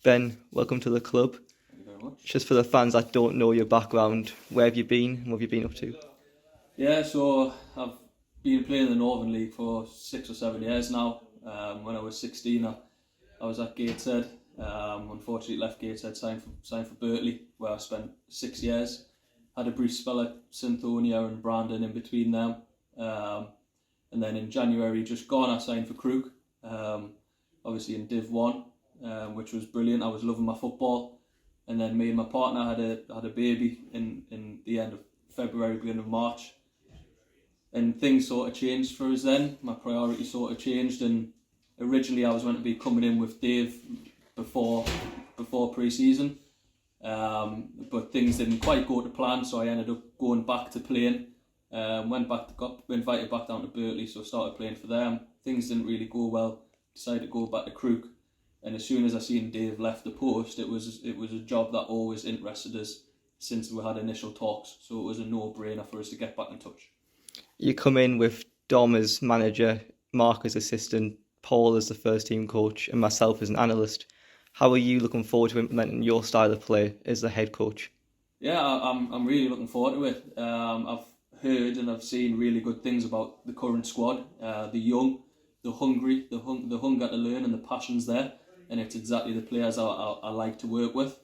Ben, welcome to the club. Thank you very much. Just for the fans that don't know your background, where have you been and what have you been up to? Yeah, so I've been playing in the Northern League for 6 or 7 years now. When I was 16, I was at Gateshead. Unfortunately, left Gateshead, signed for Berkeley, where I spent 6 years. Had a brief spell at Synthonia and Brandon in between them. And then in January, just gone, I signed for Crook, obviously in Div 1, which was brilliant. I was loving my football. And then me and my partner had a baby in the end of February, beginning of March. And things sort of changed for us then. My priorities sort of changed, and originally I was meant to be coming in with Dave before pre-season, but things didn't quite go to plan, so I ended up going back to playing. Got invited back down to Berkeley, so I started playing for them. Things didn't really go well. Decided to go back to Crook, and as soon as I seen Dave left the post, it was a job that always interested us since we had initial talks. So it was a no-brainer for us to get back in touch. You come in with Dom as manager, Mark as assistant, Paul as the first team coach, and myself as an analyst. How are you looking forward to implementing your style of play as the head coach? Yeah, I'm really looking forward to it. I've heard and I've seen really good things about the current squad. The young, the hungry, the hunger to learn, and the passion's there. And it's exactly the players I like to work with.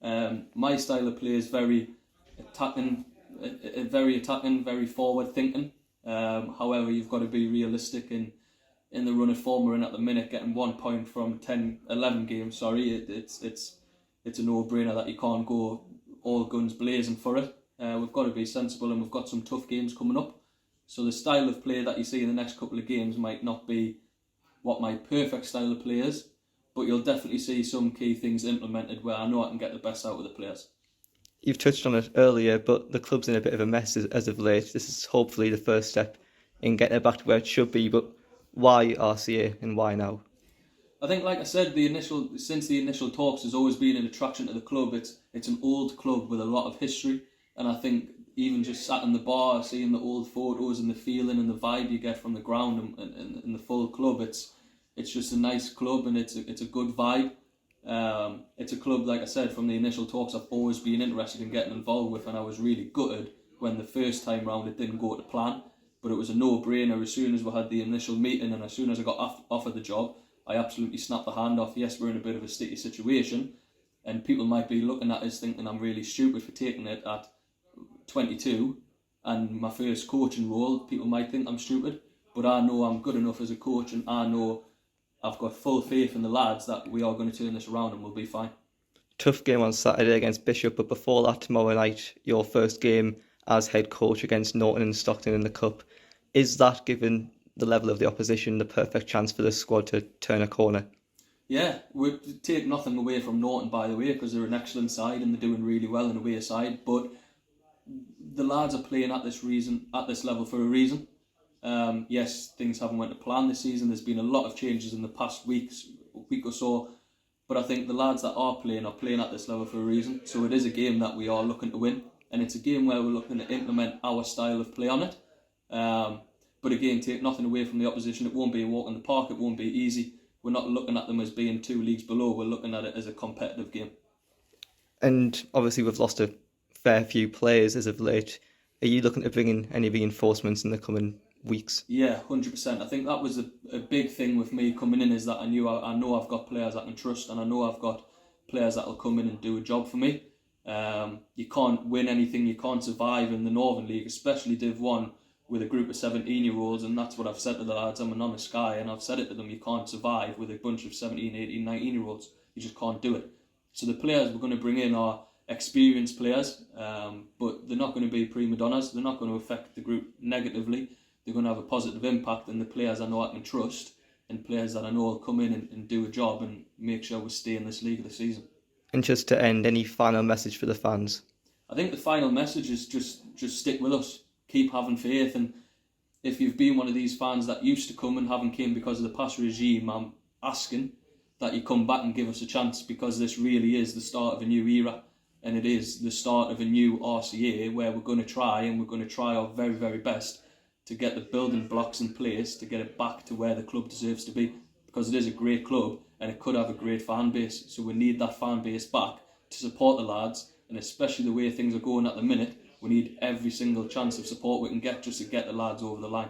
My style of play is very attacking, very forward thinking. However, you've got to be realistic in the run of form we're in at the minute. Getting 1 point from 11 games, it's a no-brainer that you can't go all guns blazing for it. We've got to be sensible, and we've got some tough games coming up. So the style of play that you see in the next couple of games might not be what my perfect style of play is, but you'll definitely see some key things implemented where I know I can get the best out of the players. You've touched on it earlier, but the club's in a bit of a mess as of late. This is hopefully the first step in getting it back to where it should be, but why RCA and why now? I think, like I said, since the initial talks has always been an attraction to the club. It's an old club with a lot of history, and I think even just sat in the bar, seeing the old photos and the feeling and the vibe you get from the ground and the full club, it's just a nice club, and it's a good vibe. It's a club, like I said, from the initial talks I've always been interested in getting involved with, and I was really gutted when the first time round it didn't go to plan. But it was a no-brainer as soon as we had the initial meeting, and as soon as I got offered the job, I absolutely snapped the hand off. Yes, we're in a bit of a sticky situation, and people might be looking at us thinking I'm really stupid for taking it at 22 and my first coaching role. People might think I'm stupid, but I know I'm good enough as a coach, and I know I've got full faith in the lads that we are going to turn this around and we'll be fine. Tough game on Saturday against Bishop, but before that, tomorrow night, your first game as head coach against Norton and Stockton in the Cup. Is that, given the level of the opposition, the perfect chance for the squad to turn a corner? Yeah, we take nothing away from Norton, by the way, because they're an excellent side and they're doing really well in the away side. But the lads are playing at this level for a reason. Yes, things haven't went to plan this season. There's been a lot of changes in the past week or so. But I think the lads that are playing at this level for a reason. So it is a game that we are looking to win. And it's a game where we're looking to implement our style of play on it. But again, take nothing away from the opposition. It won't be a walk in the park. It won't be easy. We're not looking at them as being 2 leagues below. We're looking at it as a competitive game. And obviously we've lost a fair few players as of late. Are you looking to bring in any reinforcements in the coming weeks? Yeah, 100%. I think that was a big thing with me coming in, is that I know I've got players I can trust, and I know I've got players that will come in and do a job for me. You can't win anything, you can't survive in the Northern League, especially Div 1, with a group of 17-year-olds, and that's what I've said to the lads. I'm an honest guy, and I've said it to them. You can't survive with a bunch of 17, 18, 19-year-olds. You just can't do it. So the players we're going to bring in are experienced players, but they're not going to be prima donnas. They're not going to affect the group negatively. They're going to have a positive impact, and the players I know I can trust, and players that I know will come in and do a job and make sure we stay in this league this season. And just to end, any final message for the fans? I think the final message is just stick with us. Keep having faith, and if you've been one of these fans that used to come and haven't came because of the past regime, I'm asking that you come back and give us a chance, because this really is the start of a new era, and it is the start of a new RCA where we're going to try our very, very best to get the building blocks in place to get it back to where the club deserves to be, because it is a great club and it could have a great fan base. So we need that fan base back to support the lads, and especially the way things are going at the minute, we need every single chance of support we can get just to get the lads over the line.